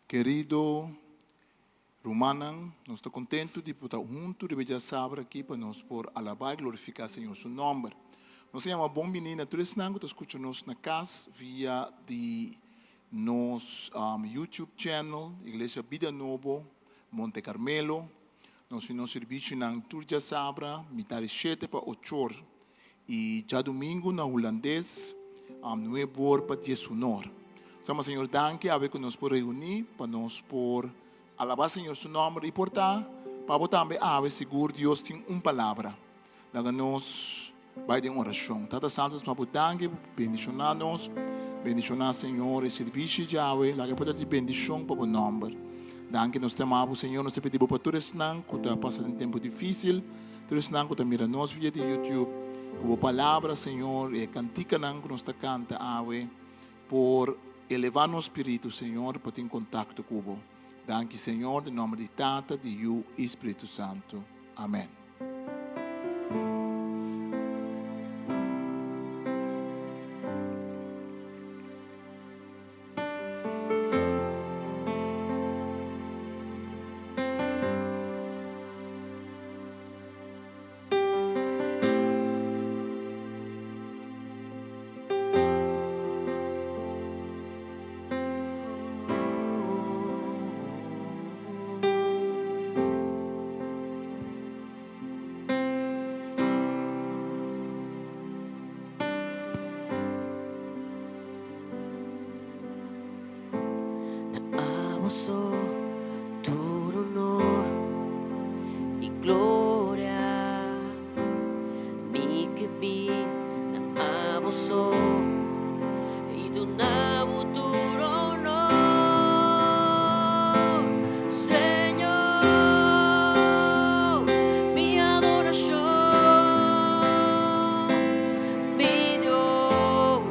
Querido Romanan, nós estamos contentos de estar juntos, de ver sábado aqui para nós por alabar e glorificar Senhor seu nome. Nós temos uma boa menina, todos que escutam nós na casa via de nos YouTube channel, Igreja Vida Novo, Monte Carmelo. Nós temos serviço na Turja Sabra, mitad 7 para 8 horas. E já domingo na holandês, 9 horas para 10 horas. Sama Senhor, danke, a ver que nós por reunir, para nós por alabar Senhor seu nome e portar, para botar também a ver seguro Deus tem uma palavra. Daga nós vai de oração. Tata Santos, para danke, bendicionar-nos, bendicionar Senhor, e serviço de Yahweh, lá que pode ter bendição para o nome. Danke, nós temamos Senhor, nós pedimos para todos não, que está passando um tempo difícil, todos não, que está mirando nós via de YouTube, com a palavra Senhor, e cantica não, que nós está canta, Yahweh, por elevar nosso espírito, Senhor, para ter contato com o Danke, Senhor, em nome de Tata, de You e Espírito Santo. Amém. Tu honor y gloria, mi que vi na abuso y tu nabo tu honor, Señor, mi adoración, mi Dios,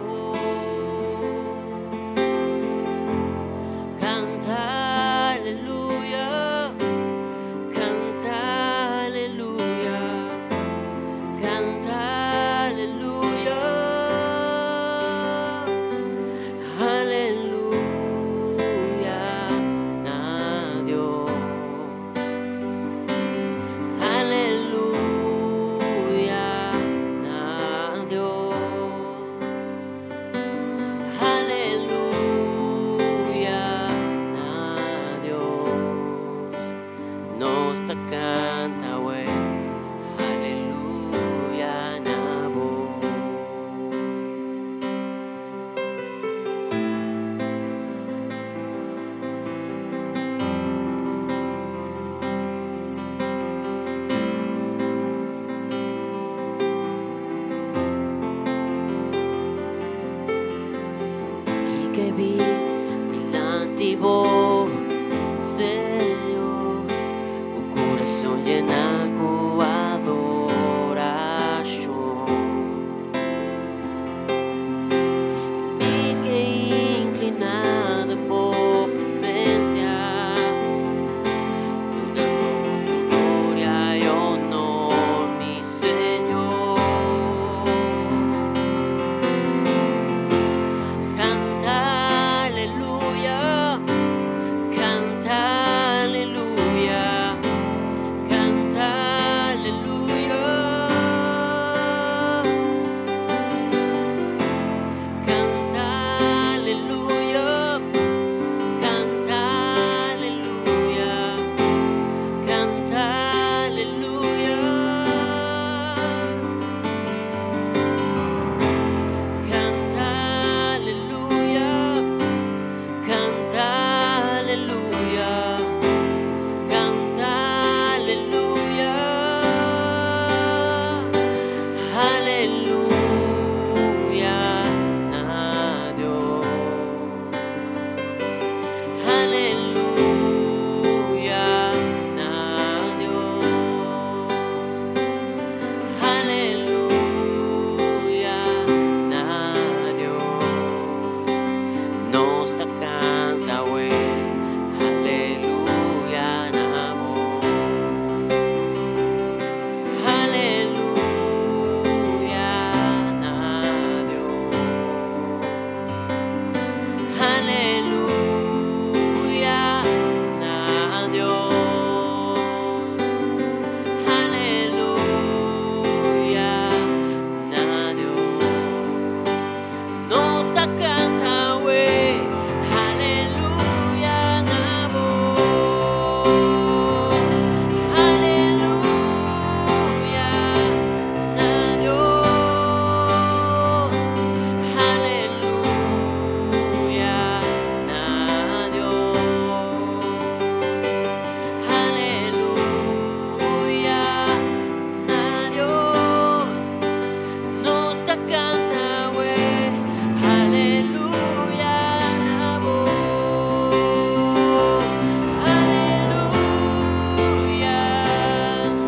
canta. Que vi pilantibó, Señor, con corazón llena con adoración. Y que inclinado en vos presencia, donde tu gloria y honor, mi Señor. Canta canta we, aleluya, nabo, aleluya,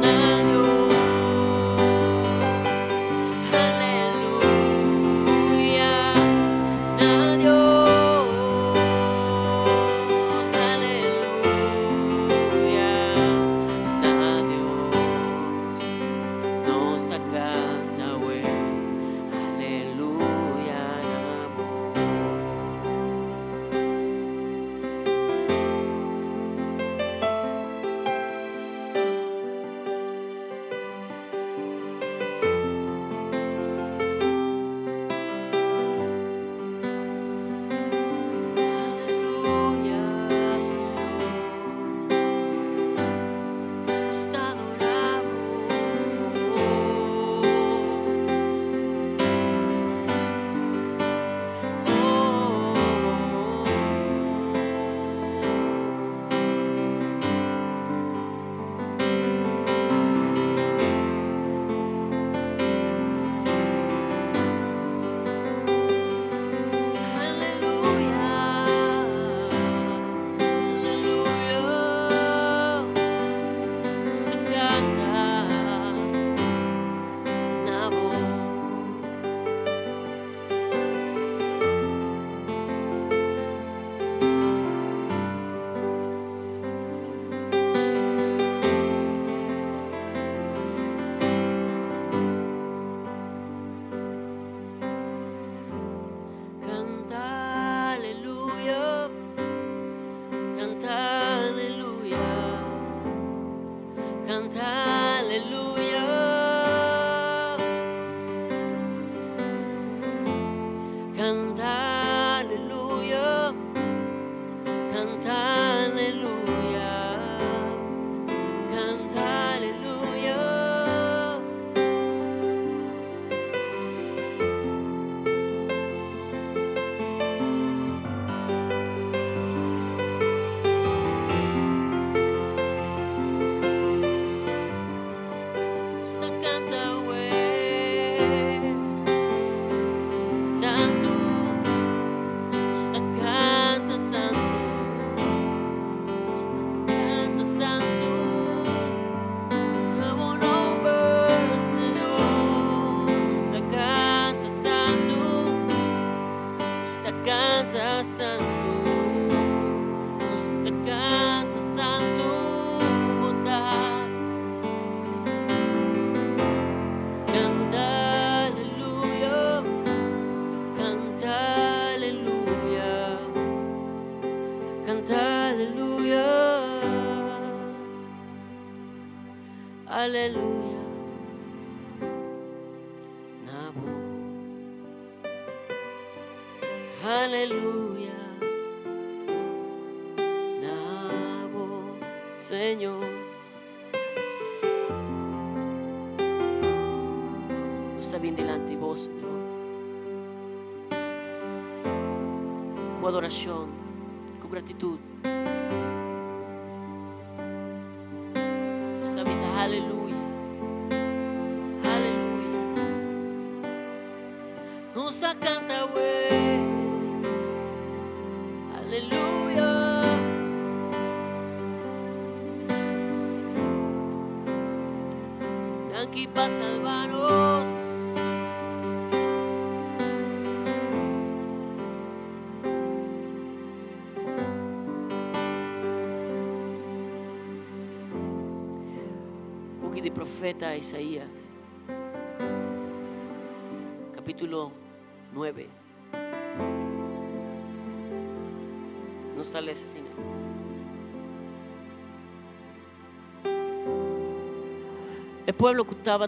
na Dios, aleluya, na Dios, aleluya, na Dios, nos da canta we, aleluya, nabo. Aleluya, Señor, está adorado. Aleluya, aleluya, esta canta nabo. Canta aleluya, canta aleluya, canta aleluya, canta aleluya, canta aleluya, canta aleluya. Esta canta we, santo, esta canta santo, esta canta santo, tu nombre, Señor, esta canta santo, esta canta santo, esta canta santo, bondad. Canta aleluya, canta aleluya, canta aleluya, aleluya, nabo, aleluya, nabo, Señor. Está bien delante de vos, Señor. Con adoración, con gratitud. Esta vez, aleluya, aleluya. Nos da canta, güey, aleluya. Aquí para salvarnos. Book de profeta Isaías, capítulo 9. Nos sale así, ¿no? El pueblo que estaba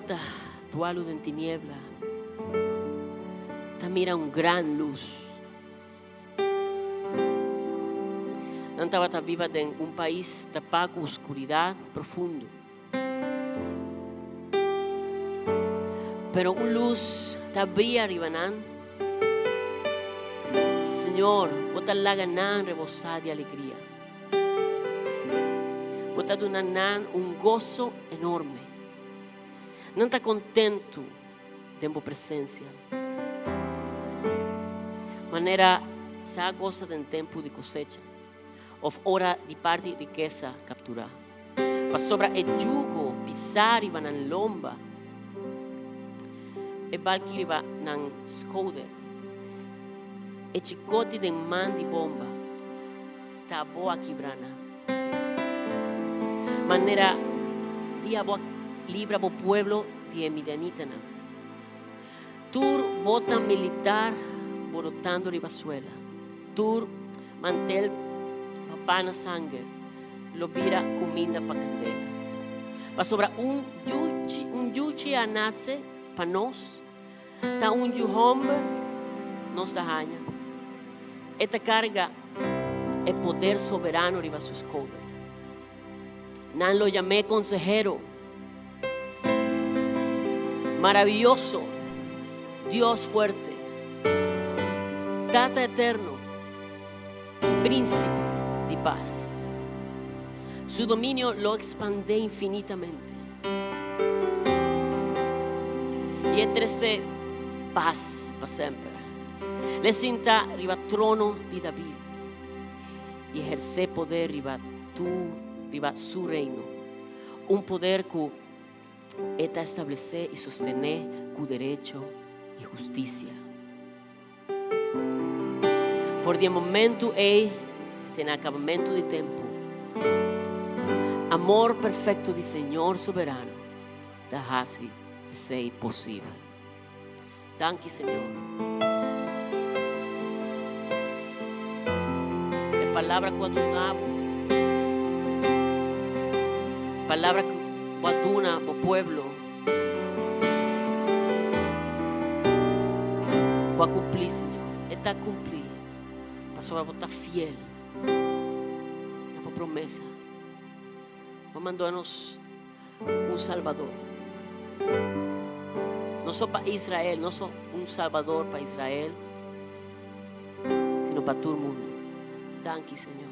dualo en tiniebla, mira un gran luz. No estaba viva en un país tapado con oscuridad profundo. Pero una luz te brilla arriba, Señor, bota la ganan rebosada de alegría. Bota un gozo enorme. No está contento tempo presença. Maneira, sa goza de tempo de cosecha, of hora de parte riqueza capturar. Pa sobra e jugo, pisar iba nan lomba, e balkiri iba nan skoder, e chicote de man de bomba, ta boa kibrana. Maneira, dia boa libra bo pueblo de Midianitana. Tur bota militar borotando ribazuela. Tur mantel papá na sangue. Lo vira comida pa candela. Pa sobra yuchi a nace pa nós. Ta juhomber nos da hanha. Esta carga é poder soberano riba su escoda. Nan lo llamé consejero, maravilloso, Dios fuerte, Tata eterno, príncipe de paz. Su dominio lo expande infinitamente. Y entrese paz para siempre. Le sienta riba trono de David y ejerce poder riba su reino. Un poder que está establecer y sostener con derecho y justicia. For de momento e en acabamento de tempo. Amor perfecto de Senhor soberano. Da hasi sei possível. Danke, Senhor. A palavra que adunamos. Palavra que aduna o pueblo. Va a cumplir, Senhor. Está a cumprir. Para estar fiel. Na promessa. Vai mandar-nos Salvador. Não só para Israel, não só Salvador para Israel, sino para todo o mundo. Danke, Senhor.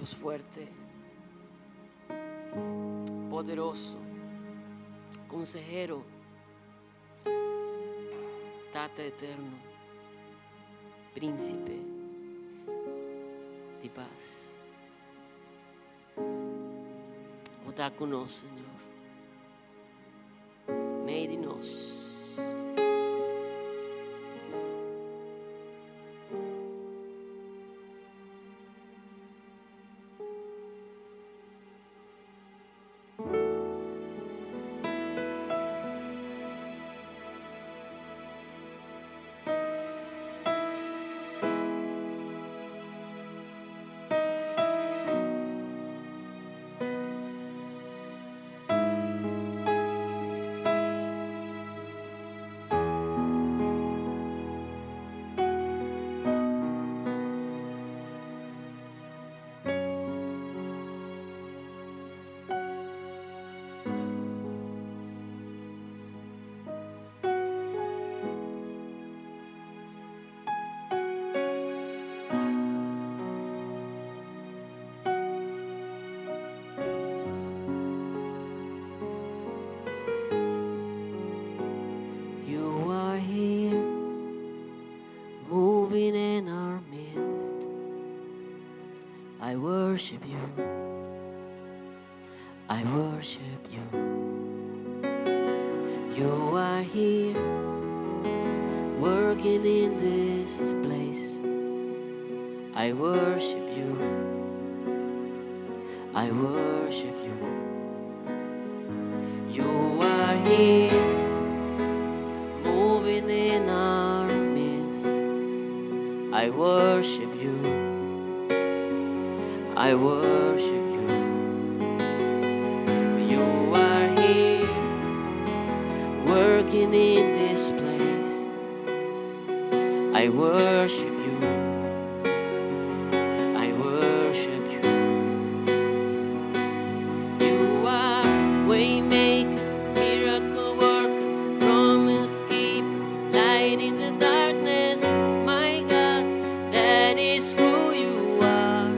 Dios fuerte, poderoso, consejero, Tata eterno, príncipe de paz. Está conosco, Senhor. Meio de nós. You are here, moving in our midst. I worship you. I worship you. You are here, working in this place. I worship you. I worship you. You are here, moving in our midst. I worship you. I worship you. You are here, working in this place. I worship you. I worship you. You are waymaker, miracle worker, promise keeper, light in the darkness. My God, that is who you are.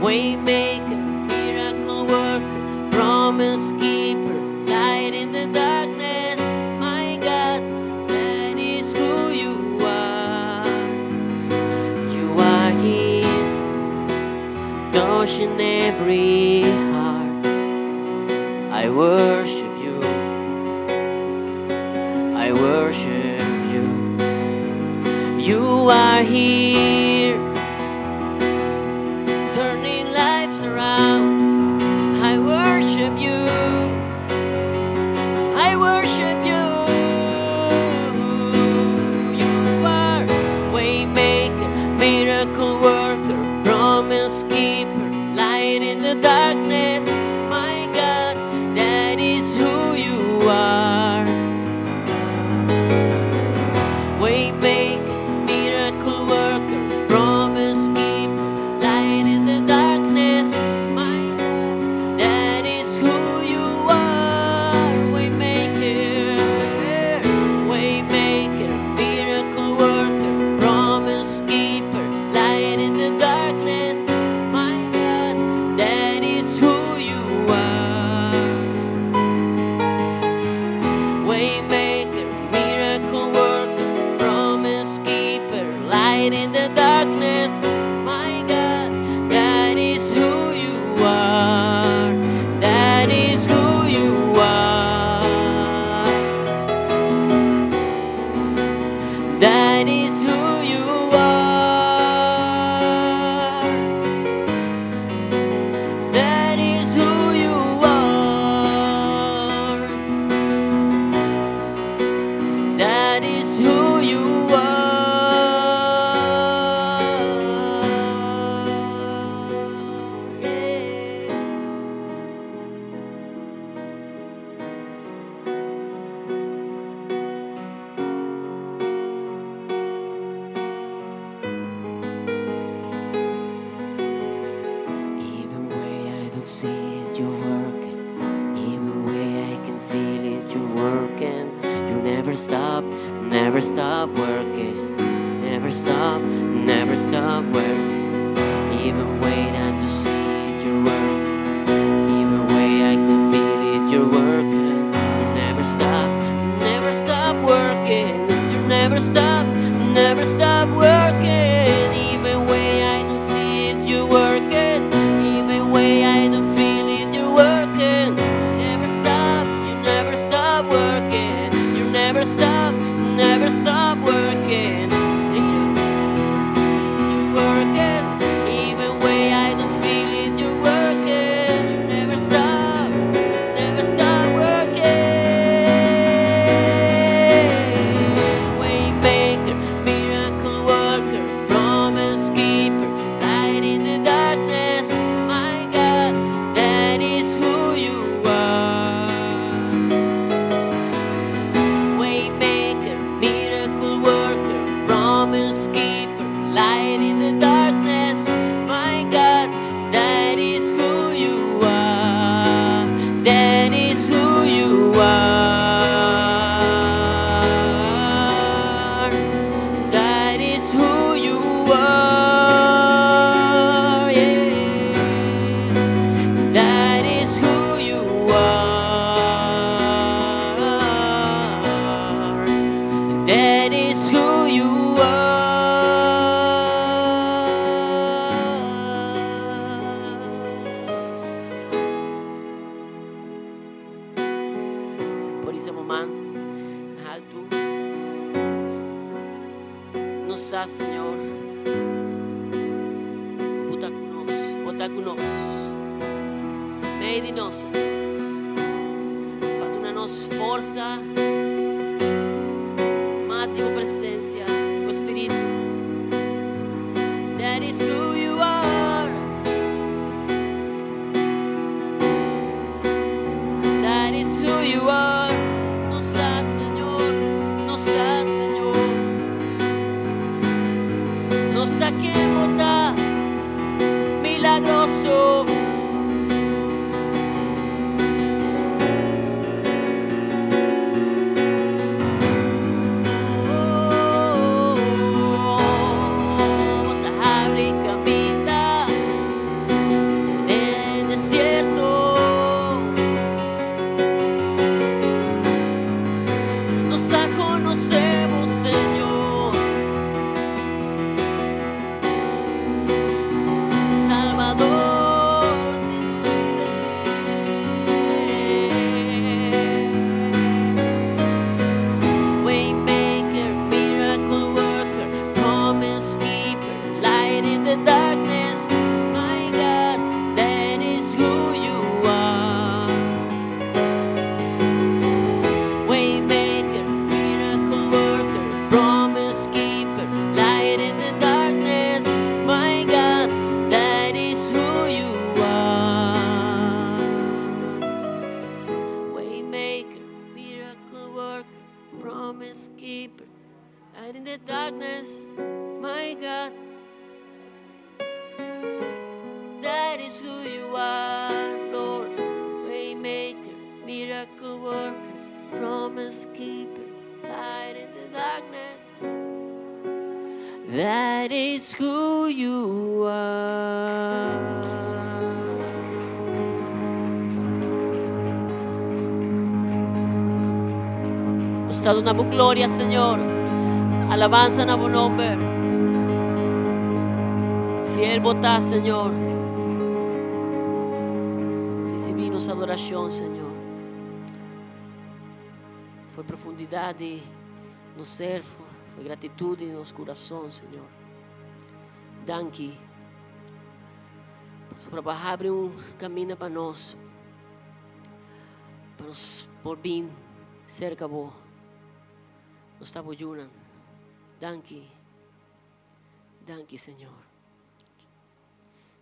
Waymaker, miracle worker, promise keeper, light in the darkness. My God, that is who you are. You are here, touching every heart. I worship you. I worship you. You are here, turning lives around. I worship you. I worship you. You are waymaker, miracle worker, promise keeper, light in the darkness. My God, that is who you are. Waymaker, miracle worker, promise keeper, light in the darkness. My God, that is who you are. Waymaker, waymaker, miracle worker, promise keeper, light in the darkness. My God, that is who you are. Waymaker, miracle worker, promise keeper, light in the darkness. My God, that is who you are. That is who you are. That is who you are. That is who you are. That is who you are. Yeah. Even way I don't see it, you're working. Even way I can feel it, you're working. You never stop working. Never stop never stop working. Even when I don't see it, you're working. Even when I can feel it, you're working. You never stop working. You never stop working. Even when I don't see it, you're working. Even when I don't feel it, you're working. Never stop, you never stop working. You never stop working. You're working. Even when I don't feel it, you're working. You never stop working. Waymaker, miracle worker, promise keeper, light in the darkness. My God, that is who you are. Waymaker, miracle worker, promise keeper, light in the darkness. My God, that is who you are. That is who you are. That is who you are. Yeah. That is who you are. That is who you are. Por esse momento alto, nos dá, Senhor, bota conosco, meio de nós, Senhor, para dar-nos força, máxima presença do Espírito. That is who you are. That is who you are. Nos dá, Senhor, nos dá, Senhor. Nos dá quem botar milagroso. Promise keeper, light in the darkness, my God. That is who you are, Lord. Waymaker, miracle worker, promise keeper, light in the darkness. That is who you are. Nos dado una gloria, Señor. Alabanza a tu nombre. Fiel botá, Señor. Recibimos adoración, Señor. Foi profundidade no ser, foi gratitude no nosso coração, Senhor. Danke. Passou para baixar, abrir caminho para nós por vir cerca de vós. Nos estamos ayunando. Danke. Danke, Señor.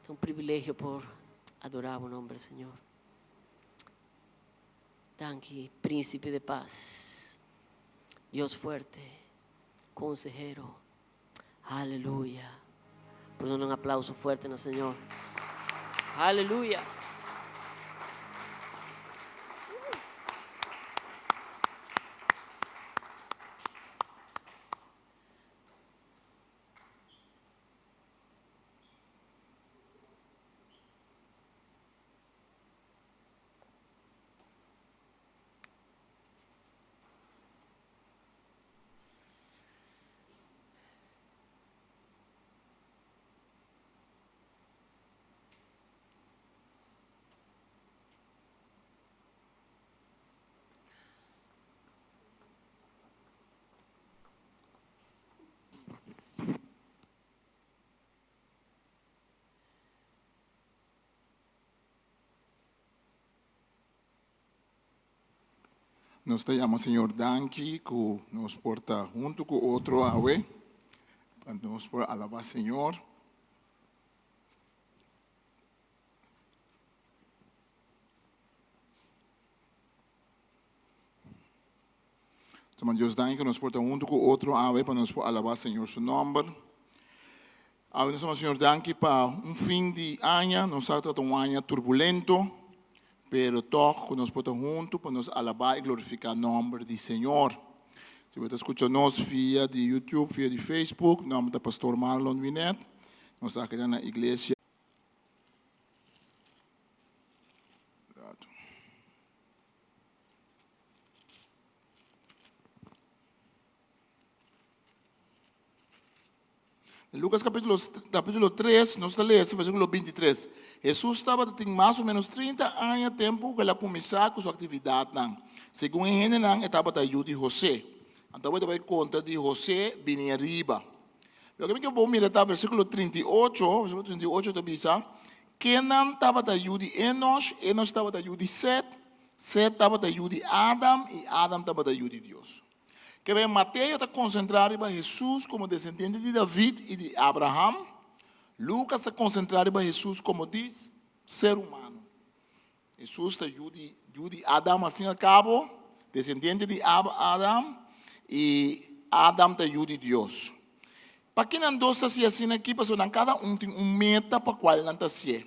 Es un privilegio por adorar tu nombre, Señor. Danke, príncipe de paz. Dios fuerte. Consejero. Aleluya. Por dar un aplauso fuerte al Señor. Aleluya. Nós te chamamos Senhor Danke, que nos porta junto com outro ave, para nos por alabar Senhor. Deus danke que nos porta junto com outro ave, para nos por alabar Senhor seu nome. Ave nós chamamos Senhor Danke para fim de ano, nós estamos um ano turbulento, pero toch nos porta junto para nos alabar e glorificar o nome do Senhor. Se você escuta nós via de YouTube, via de Facebook, nome do pastor Marlon Vinet, nós estamos aqui na igreja. Lucas capítulo 3, nós lemos, versículo 23. Jesus estava tem mais ou menos 30 anos de tempo que ele começou com sua atividade. Segundo ele, estava da de José. Então, ele vai conta de José vinha arriba. Eu quero que vamos mirar versículo 38, versículo 38 da Bíblia. Kenan estava da de Enos, Enos estava da de Set, Set estava da de Adam e Adam estava da de Deus. Que vem Mateus está concentrado em Jesus como descendente de David e de Abraham. Lucas está concentrado em Jesus como diz ser humano. Jesus está de Adam al fim e ao cabo, descendente de Adam e Adam está de Deus. Para quem não está assim aqui, cada tem meta para qual não está assim.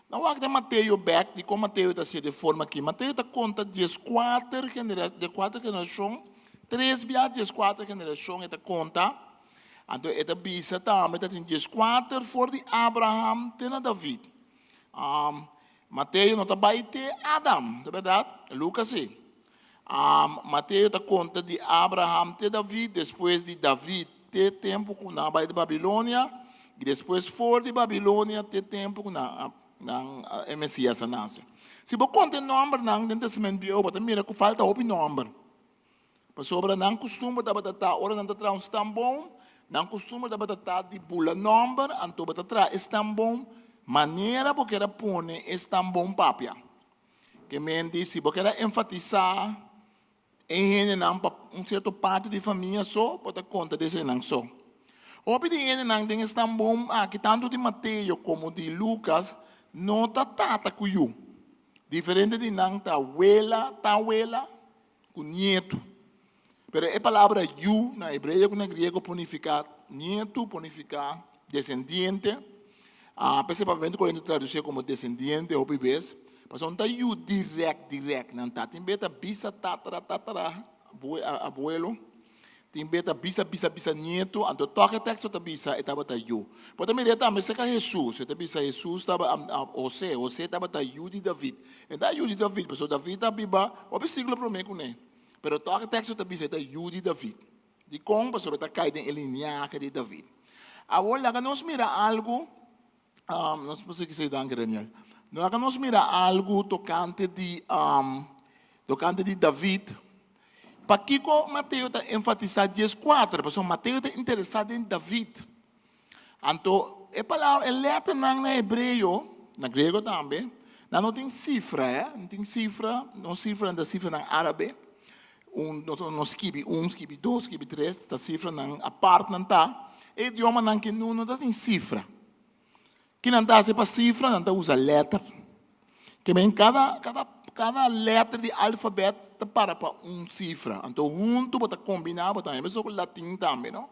Não há que Mateus back de como Mateus está assim de forma aqui. Mateus está conta de quatro gerações. 3 viagens, 4 gerações, esta conta. Então, esta bisa também tem 4 for de Abraham, tem David. Mateus não está baite Adam, é verdade? Lucas sim. Mateus está conta de Abraham, tem David, depois de David, tem tempo com na baita de Babilônia, e depois for de Babilônia, tem tempo com na Messias nasce. Se você conta o nome, não tem testamento bio, você mira que falta o nome. Sobre não costuma da batata, ora não tra tão bom, não costuma da batata de bula number, anto batata é tão bom, maneira porque ela põe é tão bom papia. Que me diz, porque ela enfatizar em certa parte de família só, pode conta desse não só. O pedido não tem tão bom, que tanto de Mateus como de Lucas, não tá tata cuiu. Diferente de não tá abuela, com nieto. Pero a palavra yu, na hebreo e na griego, significa nieto, significa descendiente. Principalmente quando a gente traduz como descendiente ou bebês. Mas não está yu direct. Não está. Tem beta bisa, tatara, abuelo. Tem beta bisa, nieto. Então, toque texto da bisa, estava da yu. Mas também também se que Jesus. Está bisa Jesus, estava José estava da yu de David. Então, yu de David, pessoal, David está biba, o siglo para mim com ele. Pero toque texto também está de David. De como pessoa está caída em linhaca de David. Agora, nós mira algo, não sei se dá Daniel. Nós mira algo tocante de David. Para que Mateus está enfatizando 14, pessoal, Mateus está interessado em David. Então, a palavra, a letra na hebreu, na grego também, não tem cifra, não tem cifra, não cifra na árabe. Não escreve 1, escreve 2, escreve 3, esta cifra a parte não está. E o idioma não tem cifra. Que não está para cifra, não usa letra. Que bem, cada letra de alfabeto para cifra. Então, junto, para combinar, para também, o latim também, não?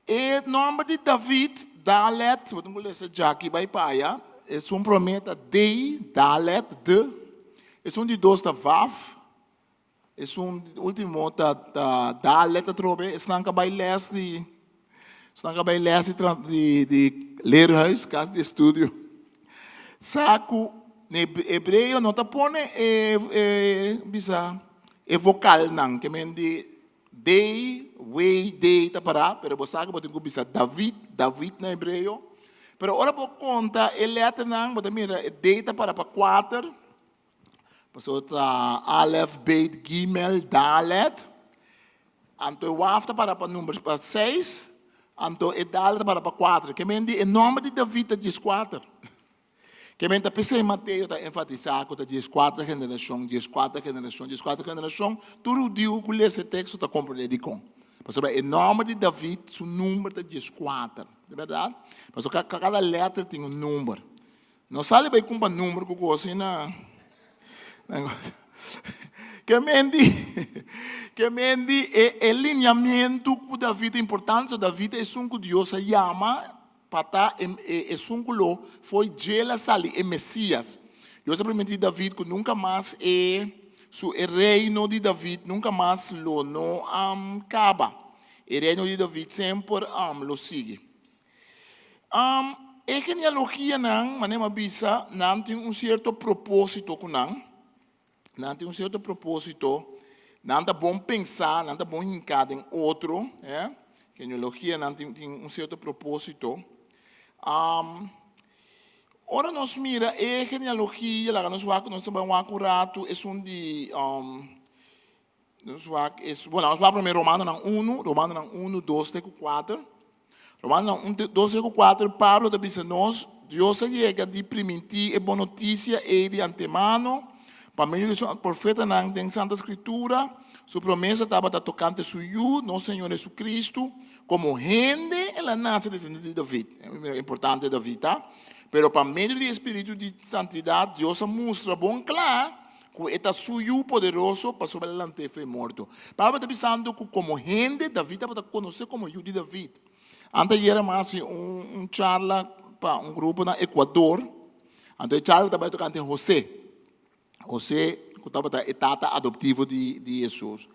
E o nome de David, Dalet, vou ler já aqui, vai para é prometa de, Dalet, de. É de 2 da Vav. É último da letra trobe, não acaba de leerhuis, casa de estúdio. Saco, hebreu não está põe vocal não, que men de day tá para, pero você sabe que tem bisa David na hebreu. Pero ora por conta, letra não, você mira, day tá para 4. Pastor Aleph, Beit, Gimel, Dalet. Então, o Waf para número 6. Então, o Dalet para 4. Que me diz, o nome de David diz 4. Que mente pensei Mateus está enfatizar que diz quatro gerações, tudo digo que esse texto está compreendido com. Porque o nome de David, seu número diz quatro, de verdade? Porque cada letra tem um número. Não sabe bem como número que eu assim na que mente é alinhamento que David é importante. David é um que Deus chama para um que foi gela sali é Messias. Deus promete David que nunca mais o reino de David nunca mais não acaba. O reino de David sempre lo sigue. A genealogia não, manema bisa, não tem certo propósito com não tem certo propósito, não é bom pensar, não é bom hincar em outro, genealogia não tem certo propósito. Ora nós mira, genealogia, lá nós vamos rato, é de, nós vamos primeiro Romano 1, 2, 4. Romano 1, 4, Pablo diz nós, Deus chega de permitir a boa notícia e de antemano, para meio do profeta na Santa Escritura, sua promessa estava tocante suyo, nosso Senhor Jesus Cristo, como gente, ela nasce de David. É importante David, tá? Pero para meio do Espírito de Santidade, Deus mostra bom claro que está suyo poderoso para sobre adelante foi morto. Pablo está pensando que como gente, David estava conhecer como filho de David. Antes era mais charla para grupo no Equador. Antes charla estava tocante José. José, que estava a tata adoptivo de Jesus.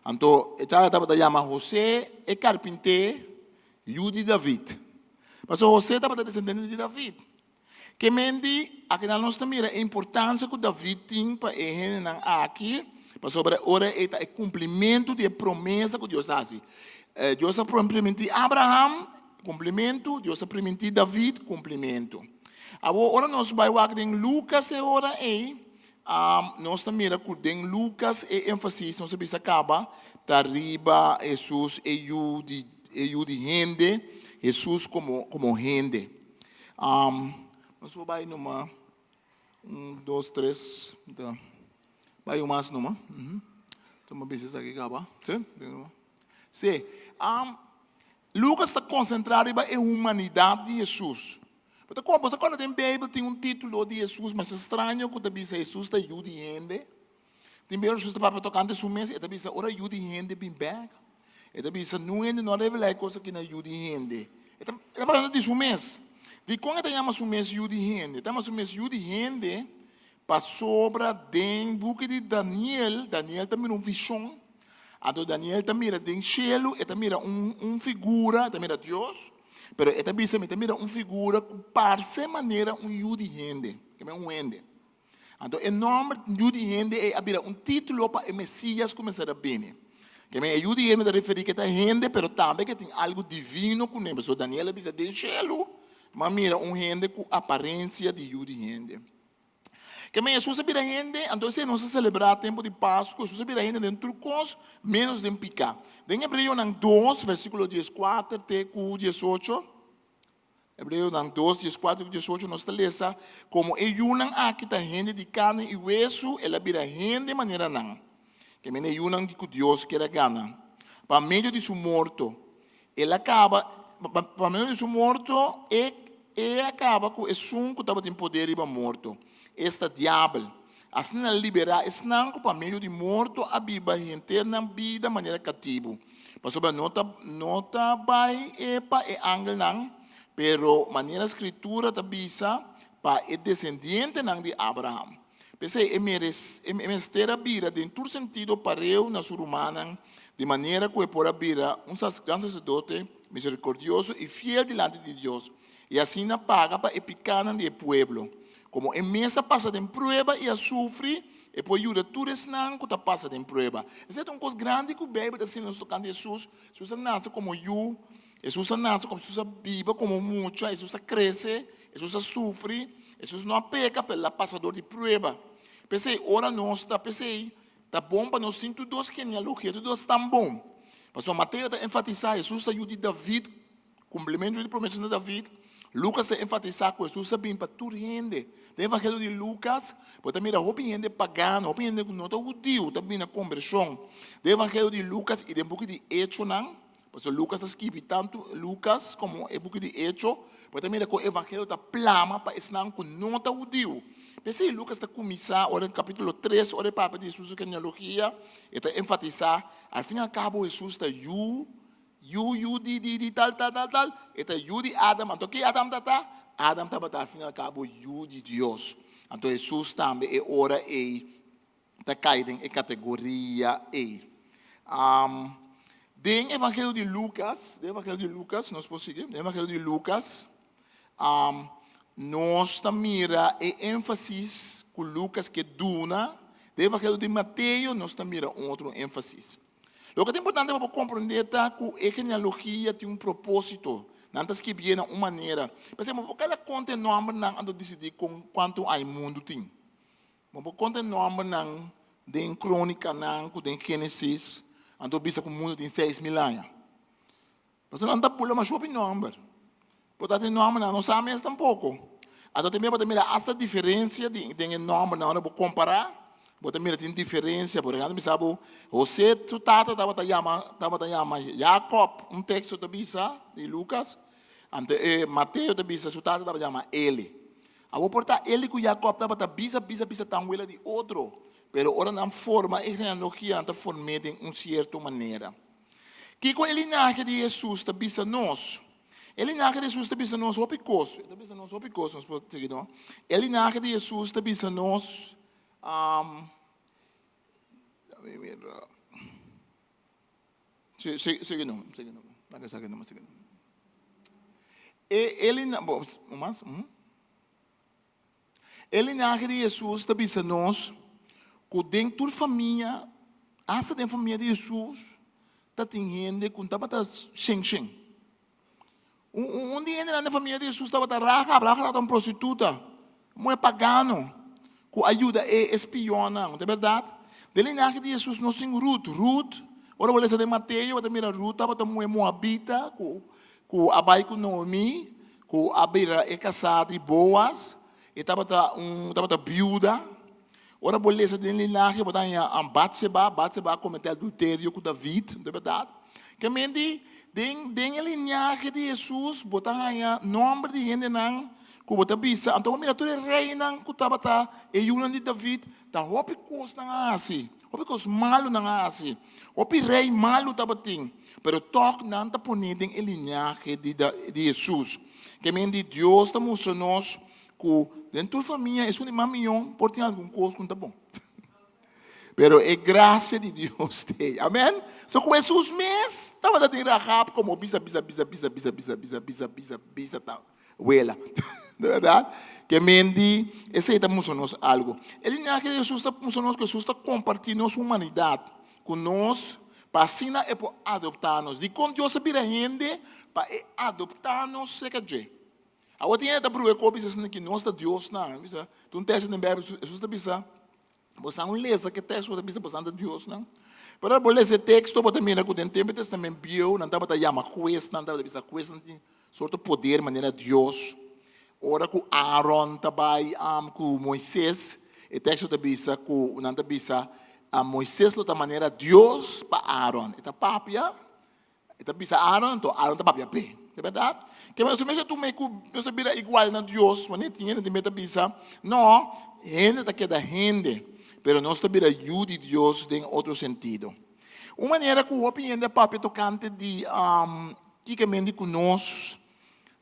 Então, charla estava chamando José é carpinteiro, filho de David. Mas José estava descendente de David. Que mendi, aqui na nossa mira, a importância que David tem para ele aqui, para sobre ora é cumprimento de promessa que Deus faz. Deus promete Abraham, cumprimento. Deus promete David, cumprimento. Agora nós vamos em Lucas e ora nós também em Lucas e ênfase, não se precisa acabar, está arriba Jesus e o de gente, Jesus como gente. Nós vamos numa 1, 2, 3, vai mais numa. Estamos bem aqui acaba, sim? Sim. Lucas está concentrado na humanidade de Jesus. Porque quando tem Bíblia tem título de Jesus, mas é estranho que diz Jesus está judiando. Tem Bíblia Jesus está tocando sua mesa, e diz ora judiando bem back. E diz não revela coisa que não judiando. Está falando de sua mesa. De quando está chamando sua mesa judiando? Está chamando sua mesa judiando para sobre den book de Daniel. Daniel também visão. Então Daniel também mira den cielo, e também mira figura, também mira Deus. Pero esta bisa me mira figura que parece maneira judi gente, que é ende. Então o nome judi gente é abrir título para o Messias começar a bem. Que é judi gente refere que é gente, pero também que tem algo divino com ele. So Daniel bisa den cielo, mas mira gente com aparência de judi gente. Que Jesus vira gente, então se não se celebrar tempo de Páscoa, Jesus vira gente dentro de trucos, menos de picar. Em Hebreu 2, versículo 14 até 18. Hebreu 2, 14 e 18, nós lemos como ayunan aqui a gente de carne e hueso, ela vira gente de maneira não. Que me ayunan de que Deus quer ganhar. Para meio de seu morto, ele acaba, para meio de seu morto, ele acaba com o som que estava em poder e morto. Este diabo, assim ele libera esse nanco para meio de morto a viva e interna vida de maneira cativo. Para sobre nota vai para o angel não, pero maneira escritura da bisa para o descendente não de Abraham. Pensei, mestera vira dentro do sentido pareu na sua humana, de maneira que pode vira sacerdote misericordioso e fiel diante de Deus. E assim não paga para epicar do povo. Como em mesa passa de prueba e a sofre, e depois ajuda tudo isso não que passa de prueba. Isso é uma coisa grande que o Bíblia está sendo tocando Jesus. Jesus nasce como eu, Jesus nasce como Jesus vive como muito, Jesus cresce, Jesus sofre, Jesus não peca pela passador de prueba. Pensei, ora nós está bom para nós sentir duas genealogias, tudo estão bom. Pastor Mateus está enfatizando, Jesus saiu de David, cumprimento de promessa de David. Lucas te enfatiza com Jesus sabia para toda gente. O evangelho de Lucas, pode mirar houve gente pagano, houve gente que não está judeu, também na conversão. O evangelho de Lucas e de book de Hecho não, porque Lucas escreve tanto Lucas como o book de Hecho, pode mirar que o evangelho está plama para ensinar que não está judeu. Pensei Lucas está começar, ora no capítulo 3, ora para de Jesus que genealogia, está enfatizar, al fim e ao cabo Jesus está de tal, eta you de Adam, então que Adam tá? Adam tá al fim e ao cabo you de Deus. Então Jesus também é ora tá caído em categoria E. Den Evangelho de Lucas, nós podemos seguir, den Evangelho de Lucas, nós mira e ênfasis com Lucas que duna, den Evangelho de Mateus, nós mira outro ênfasis. O que é importante para compreender é que a genealogia tem propósito. Não está escrito de uma maneira. Por exemplo, cada conta nome não anda decidir com quanto há mundo tem. Mas conta nome não tem crônica não, tem Gênesis, anda bisa que o mundo tem 6.000 anos. Mas não anda pula mais shopping number. Portanto, nome não sabe tampouco. Então também pode mirar esta diferença de nome não para comparar. Bota mira tem diferença, por exemplo, sabe, José tu tata estava chama Jacob, texto da bisa de Lucas, ante Mateus da bisa su tata estava chama ele. A vou portar ele com Jacob estava bisa tão ela de outro, pero ora não forma a genealogia não formada em certa maneira. Que com ele linhagem de Jesus da bisa nós. Ele linhagem de Jesus da bisa nós o picoso, da bisa nós o picoso, nós podemos seguir não. Ele linhagem de Jesus da bisa nós Sigue não. Vai sair não, sigue não. Ele mas ele na de Jesus está pensando nós que dentro da família, essa da família de Jesus, está tendo com tabata xing. Dia na família de Jesus estava raja uma prostituta, muito pagano. Que ajuda a espiona, não é verdade? Dele naquele de Jesus nós temos Ruth, ora vou ler de Mateus, vou mirar Ruth, estava muito moabita, com abai com Noemi, com abira é casada e Boaz, e estava viúva. Ora vou ler de linhagem, vou dar em Batseba cometeu adultério com David, não é verdade? Que mendi, den linhagem de Jesus, botar em nome de gente não. Como está bisa, então mira tu rei nang kutaba ta e yunan de David, ta hopi kos nang asi, hopi kos malu nang asi, hopi rei malu tabating, pero tok nan ta poniding elinhagem de Jesus, que men de Deus ta mostra nós que dentro da família é um imamião por ter algum coisa que tá bom. Pero é graça de Deus tem, amém? Só com Jesus mesmo, estava dando Rahab como bisa tal, uela. De verdade? Que mendi, esse aí está mostrando algo. Ele não é que Jesus está mostrando que Jesus está compartilhando nossa humanidade com nós, para assim é para adoptar-nos. De quando Deus sabia a gente, para adoptar-nos, sei que é. Agora tem que abrir o copo que nós está Deus, não. Tu não texto na Bíblia, Jesus está pensando, você não lê esse texto, você está pensando de Deus, não. Para ler esse texto, você mira que o Antigo Testamento viu, não estava a chamar juez, não estava a pensar juez, não tinha sorte poder, maneira Deus. Ora com Aaron também, com Moisés, o texto da bisa, com não da bisa, Moisés da maneira Deus para Aaron. Eta papia, eta bisa Aaron, então Aaron tá papia bem, é verdade? Que mas se tu me que você vira igual na Deus, quando tinha de meta bisa, não, gente tá que da gente, pero nós tá vira de Deus em outro sentido. Uma maneira que o opinião da papia tocante de que mendi com nós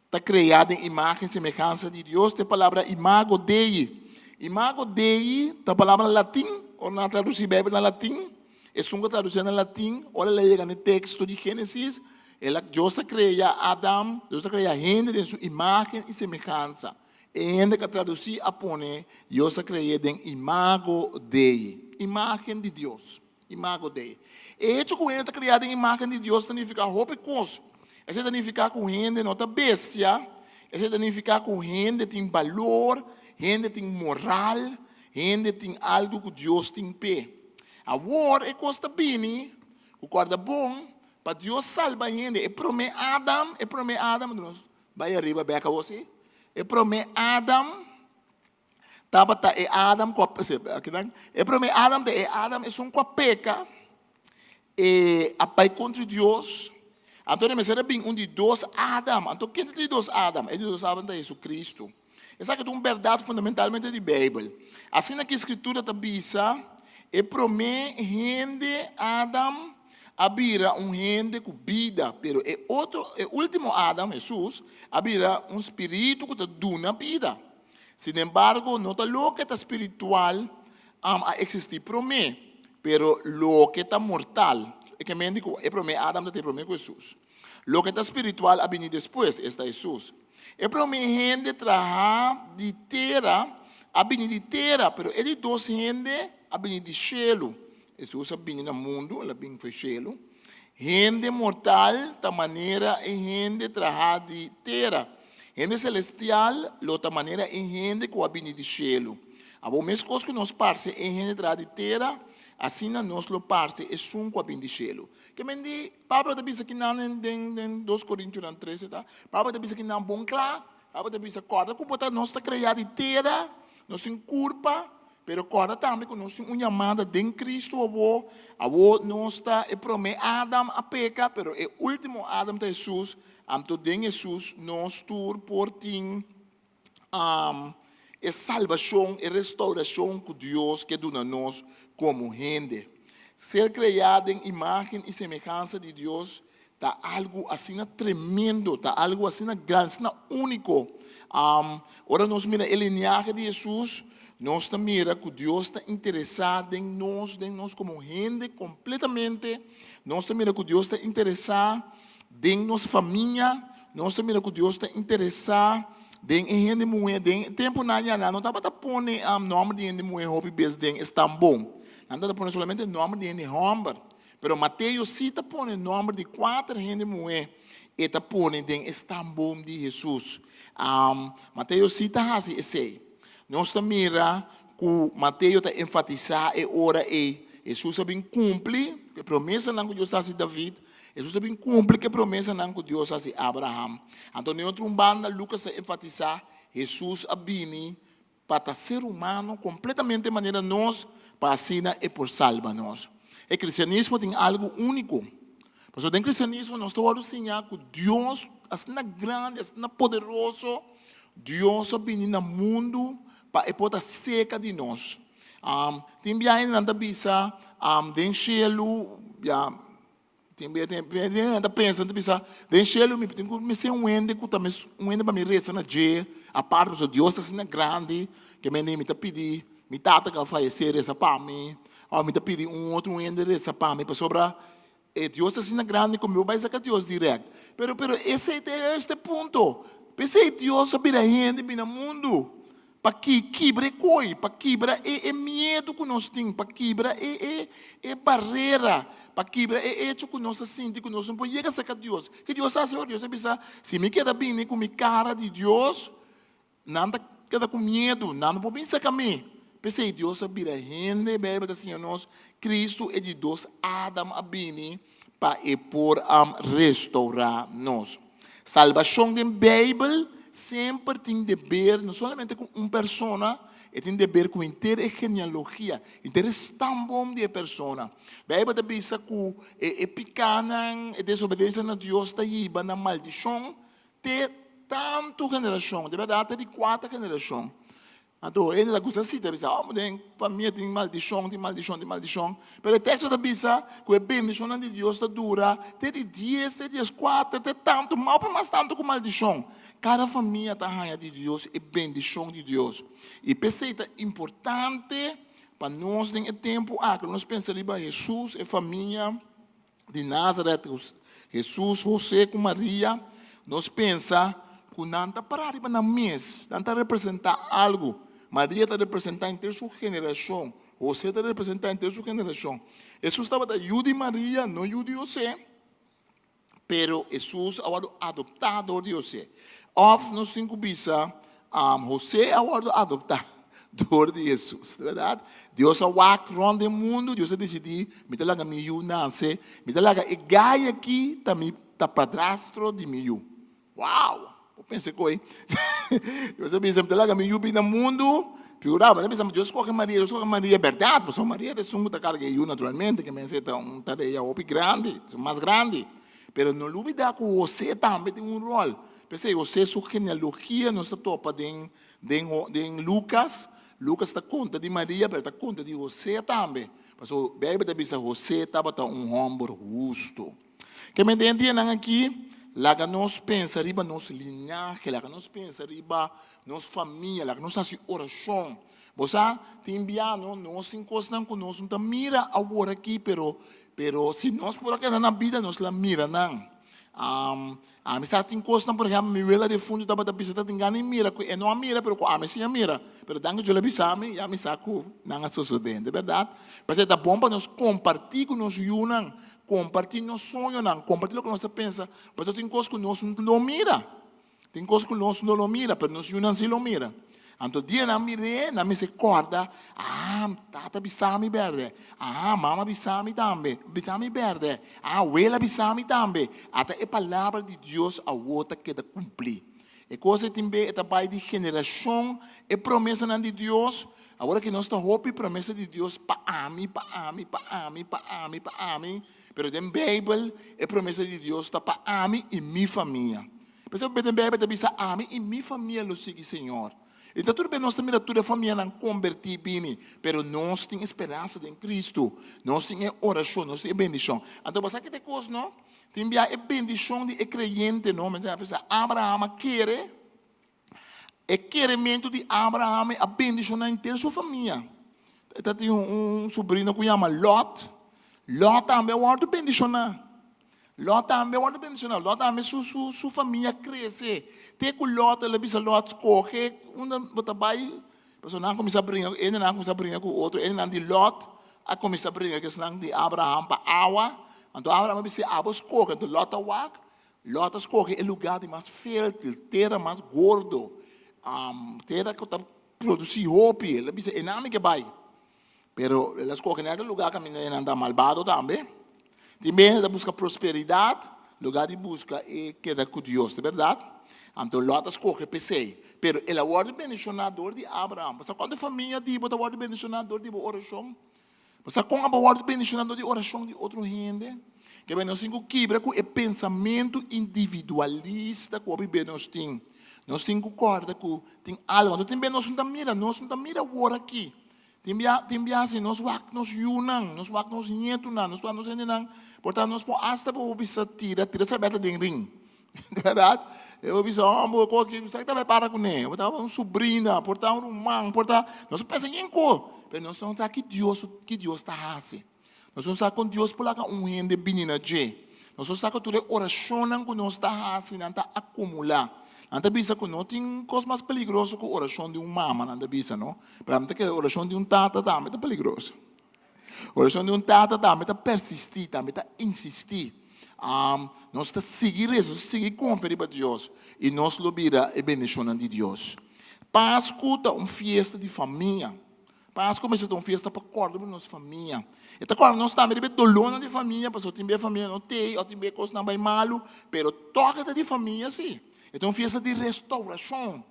está criada em imagem e semelhança de Deus, tem a palavra imago Dei. Imago Dei, a palavra latim, ou na tradução da Bíblia na latim, é uma tradução na latim, olha lá no texto de Gênesis, Deus cria Adam, Deus cria gente em sua imagem e semelhança. E gente que traduzir a pone, Deus cria em imago Dei, imagem de Deus, imago Dei. E hecho que está criada em imagem de Deus significa roupa e coisa. Esse significa que gente não é bestia, esse significa que gente tem valor, gente tem moral, gente tem algo que Deus tem pé. Agora, é coisa bem, o guarda bom, para Deus salvar gente. É promete Adam, vai arriba, beca você. E prome Adam, tabata e Adam, e prome Adam, e Adam é um copeca, e a pai contra Deus. Então, me será bem de dois Adam. Então, quem é de dois Adam? É de dois Adam de Jesus Cristo. Essa é uma verdade fundamentalmente da Bíblia. Assim que a Escritura está bisa, e promete gente Adam abira gente com vida, pero o último Adam, Jesus, abira espírito que te dá vida. Sin embargo, não está lo que está espiritual a existir promete, pero lo que está mortal, que me digo, promete Adam te promete Jesus. Lo que está espiritual a venir después, está Jesus. Promete gente trabajar de terra, a venir de terra, pero ele dos gente a venir de cielo. Jesus a venir no mundo, ela vem foi cielo. Gente mortal, da maneira e gente trabalhar de terra. Gente celestial, outra maneira e gente que a venir de cielo. A mesma coisa que nós parse e gente trabalhar de terra, assim nós lo parse e sum que a venir de cielo. Que me diz, Pablo te diz que não em 2 Coríntios 13, tá? Pablo te diz que não bom claro. Pablo te diz que como nós está criado de terra, nós sem culpa. Pero agora também que nós temos uma chamada de Cristo, nós está e promete Adam a peca, pero o último Adam de Jesus, então de Jesus nós tur por tim e salvação e restauração que Deus que dá a nós como gente. Ser criado em imagem e semelhança de Deus está algo assim tremendo, está algo assim grande, assim único. Agora nós mira a linhagem de Jesus. Nós também que Deus está interessado em nós como gente completamente. Nós também que Deus está interessado em nossa família. Nós também que Deus está interessado em gente mulher. Em tempo na não estava a pôr o nome de gente mulher hobby base em Istambul. Não estava a pôr somente o nome de gente homem. Mas Mateus sim está pôr o nome de 4 gente mulher. E está pôr em Istambul de Jesus. Mateus sim está assim esse. Nós também que Mateus está enfatizando e ora Jesus também cumpre a promessa que Deus faz a David. Jesus também cumpre a promessa que Deus faz a Abraham. Então, em outra banda, Lucas está enfatizando Jesus abini para ser humano completamente de maneira nós, para assim e por salvar nós. O cristianismo tem algo único. Por isso, no cristianismo, nós estamos ensinando que Deus é grande, é poderoso. Deus abini no mundo para poder seca de nós. Tem bem nada bisa, den cielo, tem bem nada pensa, tem bisa, den cielo me tem que ser ende que também ende para me rezar na dia, a parte do Deus está sendo grande, que me nem me tá pedir, me tata que falecer essa para mim, ou me tá pedir outro ende essa para mim, para sobrar Deus está sendo grande como eu vai sacar Deus direto. Pero esse é este ponto. Pensei Deus sabe a gente no mundo. Para que quebra coi, para quebra medo que nós temos, para quebra barreira, para quebra hecho que nós sentimos, que nós não podemos chegar a sacar Deus. Que Deus sabe, Deus sabe, se me queda bem com a cara de Deus, nada queda com medo, nada pode pensar com mim. Pensei, Deus sabe a gente, bebe da Senhor nós, Cristo é de Deus, Adam abini, para por restaurar nós. Salvação da Bíblia sempre tem dever, não somente com uma pessoa, tem dever com inteira genealogia, inteira estambom de pessoa. Bíblia da bisa que é picanan, é desobediência a Deus, está aí, na maldição, tem tanto geração, de verdade, de 4 gerações. Então, ele gosta assim, bisa, família tem maldição, tem maldição, tem maldição. Mas o texto da bisa, que a bendição de Deus está dura, tem de 10, tem de 4, tem tanto, mas tanto com maldição. Cada família está rainha de Deus e bendição de Deus. E pensei que é importante para nós ter tempo, que nós pensamos em Jesus e família de Nazaré, Jesus, José com Maria, nós pensamos que não está parado na mesa, não está representar algo. Maria está representando em sua geração. José está representando em sua geração. Jesus estava da Judá e Maria, não Judá e José. Pero Jesus é o adoptador de José. Of nós temos que pensar, José é o adoptador de Jesus, verdade? Deus é o acrón do mundo, Deus decidiu, me dá lá meu nasce, me dá lá e gai aqui, também tá padrastro de meu. Uau! pensei coi. Eu pensei, talaga, me yubi no mundo, figurava, eu pensei, Deus escolhe Maria, é verdade, porque Maria é sungo da carga eu naturalmente, que me ensina tarefa grande, mais grande. Pero não olvidar que você também tem rol. Pensei, você sua genealogia não está topa em Lucas. Lucas está conta de Maria, mas está conta de você também. Porque o Bíblia está dizendo, você estava homem justo. Que me entendem aqui? Lá que nós pensamos riba nossa linhagem, lá que nós pensamos riba nossa família, lá que nós fazemos oração. Você tem enviado, nós temos coisas que nós não mira agora aqui, pero se nós por aqui na vida, nós la mira não. A amistade tem coisas, por exemplo, me vela de fundo, estava da visita, tem ganho mira, é não a mira, pero a mim sim a mira. Pero dango eu le bisame, a amistade que não é sucedente, verdade? Mas é bom para nós compartilhar com nós juntos, compartilhar nosso sonho, compartilhar o que nós pensa. Mas tem coisas que nós não mira, tem coisas que nós não mira, pero nós juntos sim lo mira. Então, dia na mire, na me se corda, tata bisami verde, mama bisami também, bisami verde, abuela bisami também. Até a palavra de Deus a outra que da cumprir. É coisa também é trabalho de geração, é promessa de Deus. Agora que nós estamos ouvindo promessa de Deus para mim, pero na Bíblia é promessa de Deus para mim e minha família. Mas a Bíblia diz a mim e minha família lo sigue Senhor. Então, tudo bem, nós temos a família não convertir bem, mas nós temos esperança em Cristo, nós temos oração, nós temos bendição. Então, você que tem coisa, não? Tem a bendição de crente, não? Mas Abraão quer, o querimento de Abraão, a bendição na inteira sua família. Então, tem sobrinho que chama Lot. Lot também é uma bendição. Lot também é uma bendição. Lot também sua família cresce. Tem que Lot, ele bisa Lot escolhe, botabai, pessoa não começa a brincar, ele não começa a brincar com o outro, ele não de Lot, a começa a brincar que senão de Abraão para Awa. Então Abraão bisa Awa escolhe, então Lot escolhe o lugar de mais fértil, terra mais gordo, terra que está produzindo roupa, ele bisa ename que vai. Pero ele escolhe naquele lugar que ele anda malvado também. Também ele busca prosperidade, lugar de busca e queda com Deus, é verdade? Então Lot escolhe PC. Pero ele é o bendicionador de Abraão. Mas quando a família diz que é o bendicionador de oração, mas quando é o bendicionador de oração de outro gente, que nós temos que quebrar com o pensamento individualista que nós temos. Nós temos que concordar que tem algo. Então também nós não mira agora aqui. Tem assim, nós unam, nós nieto, nós ensinam. Portanto, nós podemos até para tirar essa de ring. Verdade? Eu disse, você vai parar com ele. Eu estava uma sobrinha, portar um irmão, nós pensamos em coisa. Mas nós não sabemos que Deus está fazendo. Nós não sabemos que Deus pode um rende bem na gente. Nós não sabemos que toda oração que nós está fazendo está acumular. Anda bisa que não tem coisa mais perigosa que a oração de mama, anda bisa, não? Para mim que a oração de tata também é perigosa. A oração de tata também é persistir, também é insistir. Nós está seguir isso, seguir conferir para Deus e nós lobira a bendição de Deus. Páscoa é uma festa de família. Páscoa é uma festa para acordar com nossa família. Então, quando nós também temos dolor de família, porque tem família não tem, ou tem coisa não vai malo, mas toca de família sim. É uma festa de restauração.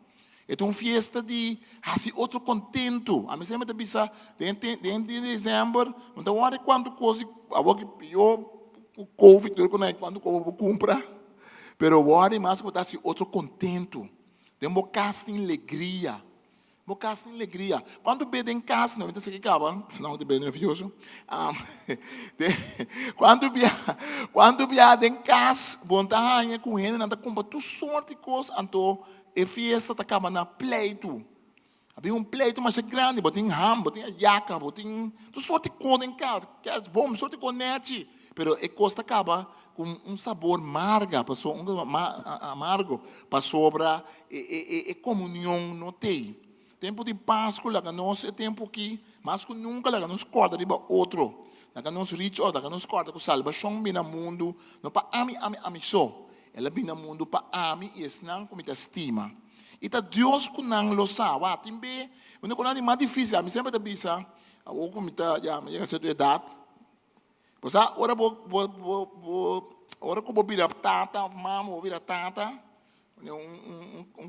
É uma festa de assim, outro contento. A mim sempre pensa, dentro de dezembro, então olha quando coisa, o Covid, quando o Covid compra, pero olha mais que assim, outro contento. Tem um bocado de alegria. Quando bebe em casa, não sei o que acaba, senão te bebe nervioso. Quando bebe em casa, vontade com ele, não está comprando tudo sorte de coisas, então a festa está acabando na pleito. Havia um pleito mais grande, botem ham, botem yaca, botem tudo sorte de coisa em casa, que é bom, sorte de conete, pero a coisa acaba com um sabor amargo, para sobra a comunhão não tem. Tempo de Páscoa, lá nós é tempo que, mas que nunca lá nos corda de outro. Lá nós rico, lá nos corda com salvação bem no mundo, não para ami só. Ela bem no mundo para ami e não como te estima. E tá Deus que não lo sabe, também, quando quando é mais difícil, a mim sempre te bisa, eu como tá já, chega a certa idade. Pois ora que vou virar tata, mama, vou virar tata.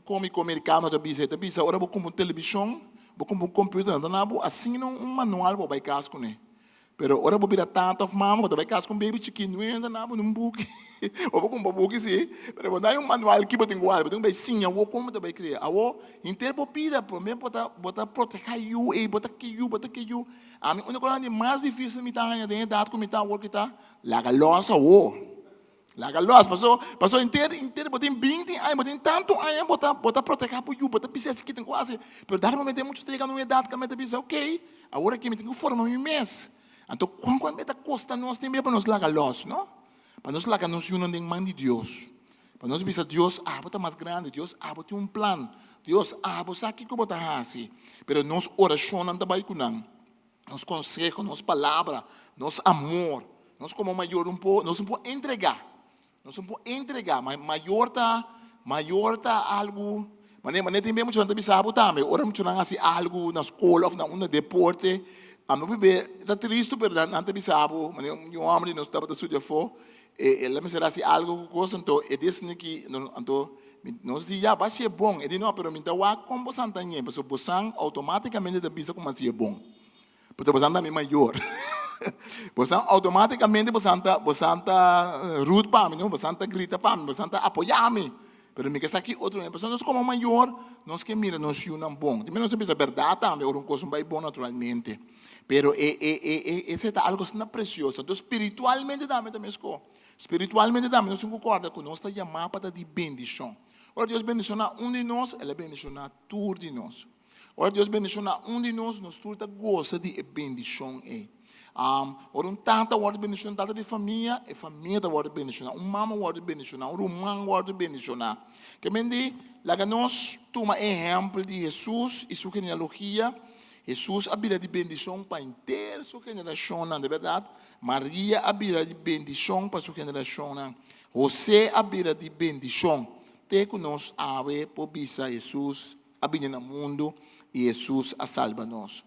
cómico americano da bisa, ora vou como televisão, vou como computador, então assim manual vou vai casa com ele. Pero ora vou virar tanto of mama, vou vai casa com baby chiquinho, não num book, ou vou com book sim, pero vou dar manual que vou ter igual, vou ter sim, eu vou como da vai criar, eu inteiro vou pira, por mim botar proteger you, botar que you, a mim uma coisa mais difícil me tá ganhando de idade como tá o que tá, larga losa Laga los, passou inteiro, botem 20 anos, botem tanto anos, botar proteger por you, botar pisar que tem quase, pero dar momento é muito chega numa idade que a meta pensa, ok, agora que me tenho forma um mês, então quando a meta custa nós tem para nós laga los, não? Para nós laga nós não tem mão de Deus, para nós pensar Deus, bota mais grande, Deus, bota um plano, Deus, você aqui que botar assim, pero nós oração não trabalha com não, nós consejo, nós palavra, nós amor, nós como maior nós não podemos entregar. Nós não podemos entregar, mas maior tá algo. Mas tem bem muito gente que sabe também. Ora muito não assim algo na escola ou na deporte. A meu bebê está triste, mas não tem sabe. Mas um homem não estava estudando fora. Ele me será assim algo coisa então é desse que então nós diz já vai ser bom. Ele não, pero me dá como você não tem, porque você automaticamente está pensando como se é bom. Porque você não é maior. Você automaticamente você anda rude para mim, você anda grita para mim, você anda apoiar me. Pero me que está aqui outro, pessoa nós como maior, nós que mira nós unam bom. Também nós pensa verdade também, uma coisa bem bom naturalmente. Pero esse é algo assim precioso. Então espiritualmente também esco. Espiritualmente também nós concorda com nós está chamado para de bendição. Ora Deus bendiciona de nós, ele bendiciona tudo de nós. Ora Deus bendiciona de nós tudo gosta de bendição ora tanta word bendicionar, tanta de família, e família da word bendicionar, mama word bendicionar, irmão word bendicionar. Que mendi, lá nós toma exemplo de Jesus e sua genealogia. Jesus habila de bendição para inteira sua geração, de verdade. Maria habila de bendição para sua geração. José habila de bendição. Te que nós ave por bisa Jesus habila no mundo e Jesus a salva nós.